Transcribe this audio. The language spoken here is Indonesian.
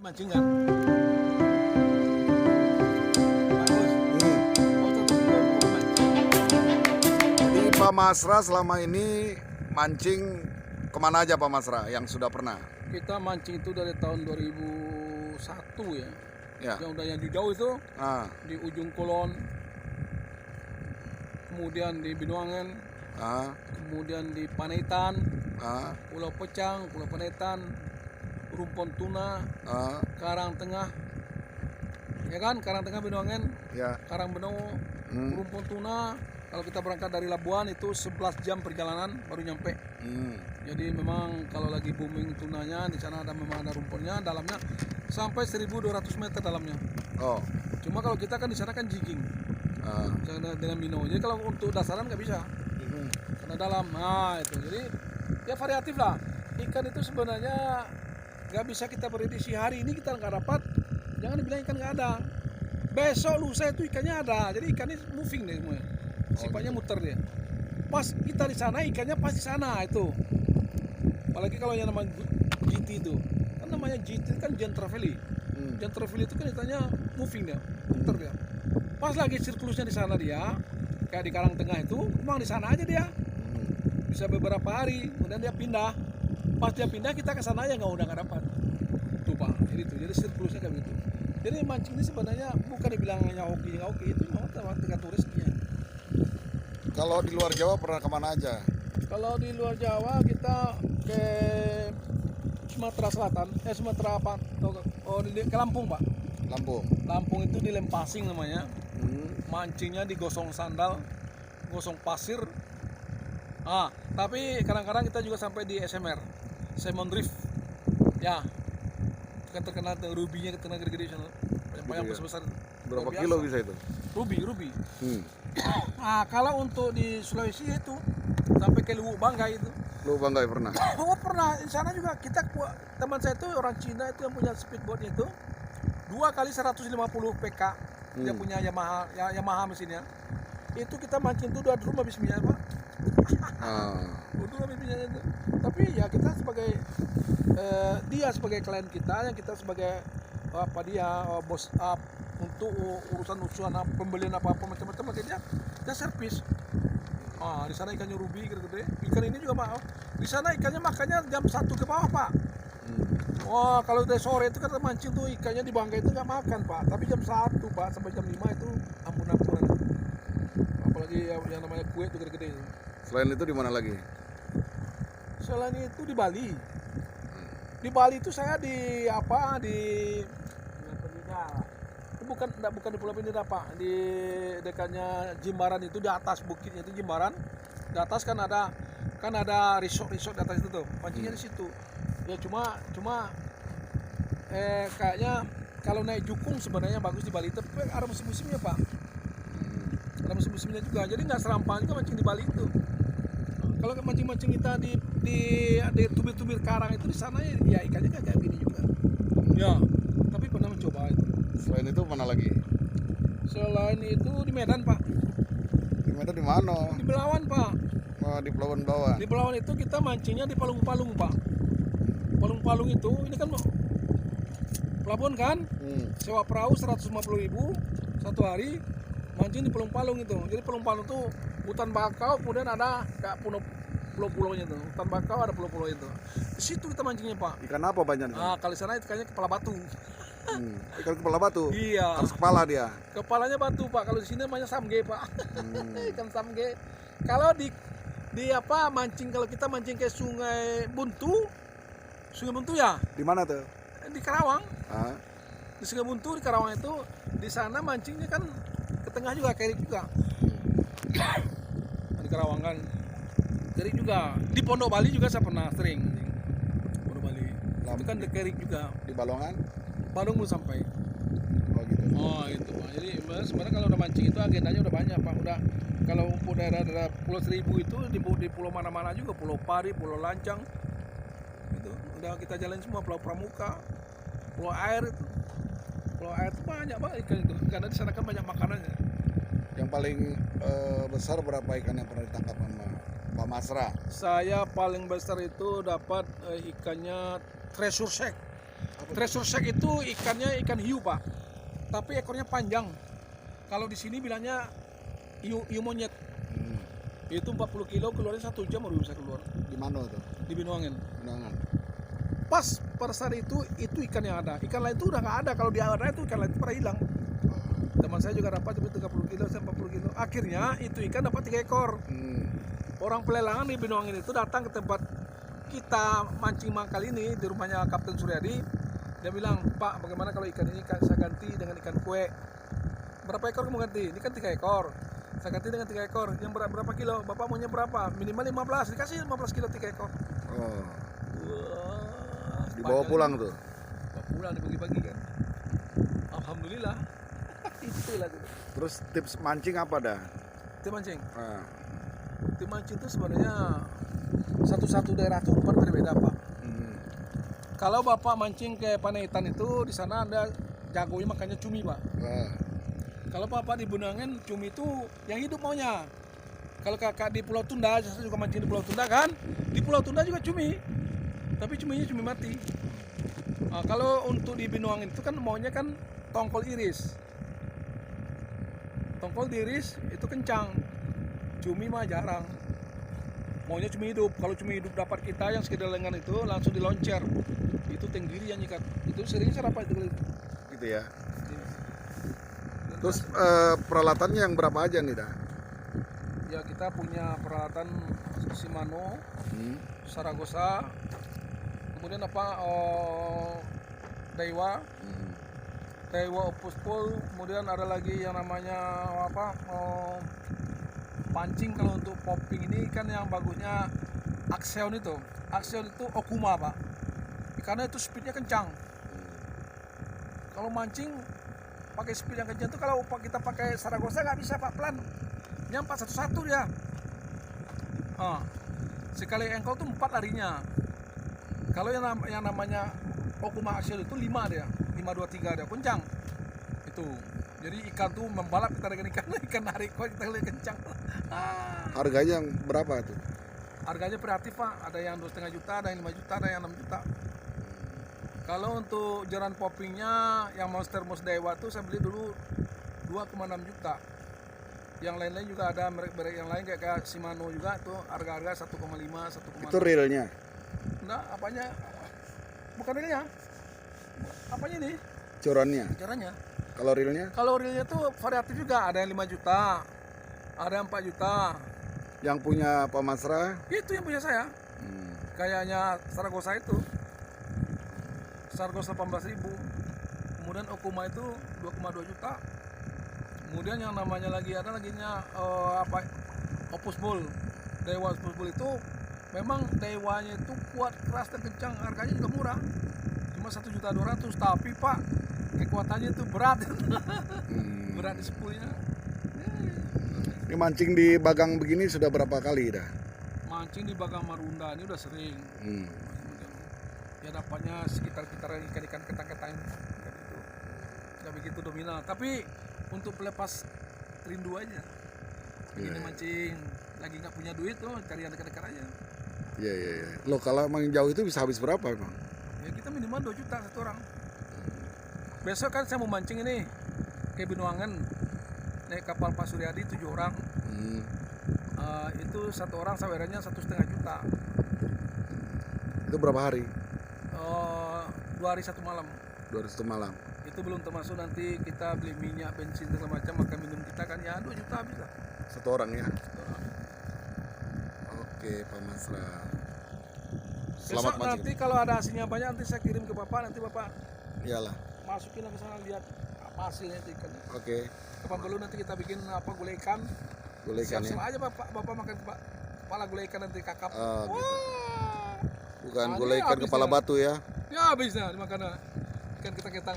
mancingan. Di Pak Masra selama ini mancing kemana aja Pak Masra yang sudah pernah? Kita mancing itu dari tahun 2001 ya. Ya. Yang udah yang di jauh itu Ah, di ujung Kulon, kemudian di Binuangan, ah, kemudian di Panaitan, ah, Pulau Pecang, Pulau Panaitan, Rumpon Tuna, ah, Karang Tengah, ya kan, Karang Tengah Binuangan, ya. Karang Beno, Hmm, Rumpon Tuna. Kalau kita berangkat dari Labuan itu 11 jam perjalanan baru nyampe. hmm. Jadi memang kalau lagi booming tunanya di sana memang ada rumpunnya, dalamnya sampai 1.200 meter dalamnya. Oh, Cuma kalau kita kan di sana kan jigging, ah, sana dengan minnow. Jadi kalau untuk dasaran nggak bisa, hmm. karena dalam. Nah itu. Jadi ya variatif lah. Ikan itu sebenarnya nggak bisa kita prediksi hari ini kita nggak dapat. Jangan dibilang ikan nggak ada. Besok lusa itu ikannya ada. Jadi ikannya moving deh semuanya. Sifatnya muter dia. Pas kita di sana ikannya pas di sana itu. Apalagi kalau yang namanya GT itu, kan namanya GT kan Giant Trevally. Hmm. Giant Trevally itu kan ikannya moving dia, muter dia. Pas lagi siklusnya di sana dia, kayak di Karang Tengah itu, memang di sana aja dia. Hmm. Bisa beberapa hari, kemudian dia pindah. Pas dia pindah kita ke sana aja udah nggak dapat. Tuh Pak, jadi itu. Jadi siklusnya kayak begitu. Jadi mancing ini sebenarnya bukan dibilangnya hoki nggak hoki, itu memang tergantung rezekinya. Kalau di luar Jawa pernah kemana aja? Kalau di luar Jawa kita ke Sumatera Selatan, Sumatera apa? Oh, ke Lampung Pak. Lampung. Lampung itu di Lempasing namanya. Hmm. Mancingnya di gosong sandal, gosong pasir. Tapi kadang-kadang kita juga sampai di SMR, Salmon Reef. Ya, kan terkenal rubinya terkenal gede-gede sana. Yang ya. besar-besar. Berapa Luar kilo biasa. bisa itu? Rubi. Hmm. Kalau untuk di Sulawesi itu sampai ke Luwu Banggai itu. Lu Banggai pernah? Oh pernah, di sana juga kita, teman saya itu orang Cina itu yang punya speedboatnya itu 2 kali 150 PK. Dia punya Yamaha mesinnya. Itu kita mancing itu udah dulu habis minyak Pak. Ah. Udah habis minyak itu. Tapi ya kita sebagai dia sebagai klien kita, yang kita sebagai bos untuk urusan pembelian apa macam-macam makanya dia servis. Di sana ikannya rubi gede-gede. Ikan ini juga maaf. Di sana ikannya makannya jam 1 ke bawah Pak. Wah kalau udah sore itu kan mancing tuh ikannya di Banggai itu nggak makan Pak. Tapi jam 1 Pak sampai jam 5 itu ampun-ampunan. Apalagi yang namanya kue itu gede-gede itu. Selain itu di mana lagi? Selain itu di Bali. Di Bali itu saya di bukan di Pulau Pindah Pak, di dekatnya Jimbaran itu, di atas bukitnya itu Jimbaran. Di atas kan ada resort di atas itu tuh. Pancingnya di situ. Ya cuma kayaknya kalau naik jukung sebenarnya bagus di Bali, tapi ada musim-musimnya Pak. Ada musim-musimnya juga. Jadi nggak serampangan juga mancing di Bali itu. Kalau mancing-mancing kita di tubir-tubir karang itu di sana ya ikannya kayak gini juga. Ya, tapi pernah mencoba itu. Selain itu mana lagi? Selain itu di Medan Pak, Di Medan di mana? di Belawan Pak. Oh, di Pelabuhan Bawah. Di Belawan itu kita mancingnya di Palung-Palung Pak. Palung-Palung itu ini kan pelabuhan kan, sewa perahu 150.000 satu hari, mancing di Palung-Palung itu. Jadi Palung-Palung itu hutan bakau, kemudian ada kayak pulau-pulaunya itu. Hutan bakau ada pulau-pulau itu. Di situ kita mancingnya Pak. Ikan apa banyak di sana? Kalau di sana ikannya kepala batu. Ikan kepala batu. Iya. Harus kepala dia. Kepalanya batu Pak. Kalau di sini namanya samge Pak. Ikan samge. Kalau di mancing, kalau kita mancing ke Sungai Buntu ya Di mana tuh? di Karawang. Ah. Di Sungai Buntu di Karawang itu, di sana mancingnya kan ke tengah juga, kerik juga. Di Karawang kan kerik juga. Di Pondok Bali juga saya pernah sering mancing. Pondok Bali. Itu kan di kerik juga. Di Balongan? Balong belum sampai. Oh gitu. Oh gitu Pak. Jadi sebenarnya kalau udah mancing itu agendanya udah banyak Pak. Udah kalau untuk daerah-daerah Pulau Seribu itu di pulau mana-mana juga, Pulau Pari, Pulau Lancang, itu udah kita jalan semua, Pulau Pramuka, Pulau Air itu. Pulau Air itu banyak Pak ikan itu, karena di sana kan banyak makanannya. Yang paling besar berapa ikan yang pernah ditangkap sama Pak Masra? Saya paling besar itu dapat ikannya treasure shack. Treasure Shark itu ikannya ikan hiu pak, tapi ekornya panjang. Kalau di sini bilangnya hiu monyet. Itu 40 kilo keluarnya 1 jam baru bisa keluar. Di mana tuh? Di Binuangen. Undangan. Pas pada saat itu ikan yang ada. Ikan lain itu udah nggak ada. Kalau di area itu ikan lain itu pada hilang. Teman saya juga dapat cuma 30 kilo sampai 40 kilo. Akhirnya itu ikan dapat 3 ekor. Orang pelelangan di Binuangen itu datang ke tempat kita mancing mangkal ini di rumahnya Kapten Suryadi. Dia bilang, Pak, bagaimana kalau ikan ini saya ganti dengan ikan kue? Berapa ekor kamu ganti? Ini kan 3 ekor. Saya ganti dengan 3 ekor. Yang berapa kilo? Bapak maunya berapa? Minimal 15. Dikasih 15 kilo 3 ekor. Oh. Wah, Dibawa pulang tuh. Bawa pulang dibagi-bagi kan. Alhamdulillah. Itulah itu. Terus tips mancing apa dah? Tim mancing. Nah. Tim mancing itu sebenarnya satu daerah itu berbeda Pak. Kalau Bapak mancing ke Panaitan itu di sana ada jagonya makannya cumi Pak. Kalau Bapak di Binuangen cumi itu yang hidup maunya. Kalau kakak di Pulau Tunda, saya juga mancing di Pulau Tunda kan. Di Pulau Tunda juga cumi. Tapi cuminya cumi mati. Nah, kalau untuk di Binuangen itu kan maunya kan tongkol iris. Tongkol diiris itu kencang. Cumi mah jarang. Maunya cumi hidup. Kalau cumi hidup dapat kita yang sekedar lengan itu langsung diloncer. Itu tenggiri yang nyikat. Itu sering saya dapat itu. Gitu ya. Terus peralatannya yang berapa aja nih dah? Ya kita punya peralatan Shimano, Saragosa, kemudian Daiwa, Opus Pool, kemudian ada lagi yang namanya pancing. Kalau untuk popping ini kan yang bagusnya Axion itu Okuma Pak, karena itu speednya kencang. Kalau mancing pakai speed yang kencang itu, kalau kita pakai Saragosa nggak bisa Pak, pelan, nyampak satu-satu dia. Sekali engkol tuh 4 larinya. Kalau yang namanya Okuma Axion itu 5 dia, 5-2-3 dia, kencang itu. Jadi ikan tuh membalap kita dengan ikan narik, kok kita lihat kencang. Harganya yang berapa tuh? Harganya kreatif Pak, ada yang 2,5 juta, ada yang 5 juta, ada yang 6 juta. Kalau untuk jaran poppingnya yang Monster Mouse Daiwa tuh saya beli dulu 2,6 juta. Yang lain-lain juga ada merek-merek yang lain kayak Shimano juga tuh harga-harga 1,5, 1,6. Itu realnya? Enggak, apanya? Bukan realnya. Apanya ini? Curannya? Caranya. Kalau realnya? Kalau realnya tuh variatif juga, ada yang 5 juta, ada yang 4 juta. Yang punya Pak Masra? Itu yang punya saya. Kayaknya Saragosa itu. Saragosa 18.000. Kemudian Okuma itu 2,2 juta. Kemudian yang namanya lagi ada Opus Bull. Daiwa Opus Bull itu memang Daiwanya itu kuat, keras dan kencang, harganya juga murah. Cuma 1.200.000, tapi Pak kekuatannya itu berat. Berat di sepulnya. Ini mancing di Bagang begini sudah berapa kali dah? Mancing di Bagang Marunda ini udah sering. Ya dapatnya sekitar ikan-ikan ketang-ketang gitu. Nggak begitu dominan. Tapi untuk pelepas rindu aja. Begini mancing, lagi nggak punya duit tuh, cari yang dekat-dekat aja. Iya. Lo kalau main jauh itu bisa habis berapa emang? Ya kita minimal 2 juta satu orang. Besok kan saya mau mancing ini ke Binuangen, naik kapal Pak Suryadi 7 orang. Itu satu orang sawerannya 1,5 juta. Itu berapa hari? 2 hari 1 malam. 2 hari 1 malam. Itu belum termasuk nanti kita beli minyak, bensin segala macam, makan minum kita kan ya 2 juta habis lah. Satu orang ya? Oke Pak Masra. Selamat Besok mancing. nanti kalau ada hasilnya banyak nanti saya kirim ke Bapak, nanti Bapak Iyalah. masukin ke sana lihat apa hasilnya itu ikannya. Oke. Kapan perlu nanti kita bikin gulai ikan. Gulai ikan ya. Siap-siap aja Bapak makan kepala gulai ikan nanti kakap. Gitu. Bukan Nah, gulai ikan habis kepala ya. batu ya. Ya habisnya dimakan ikan ketang-ketang.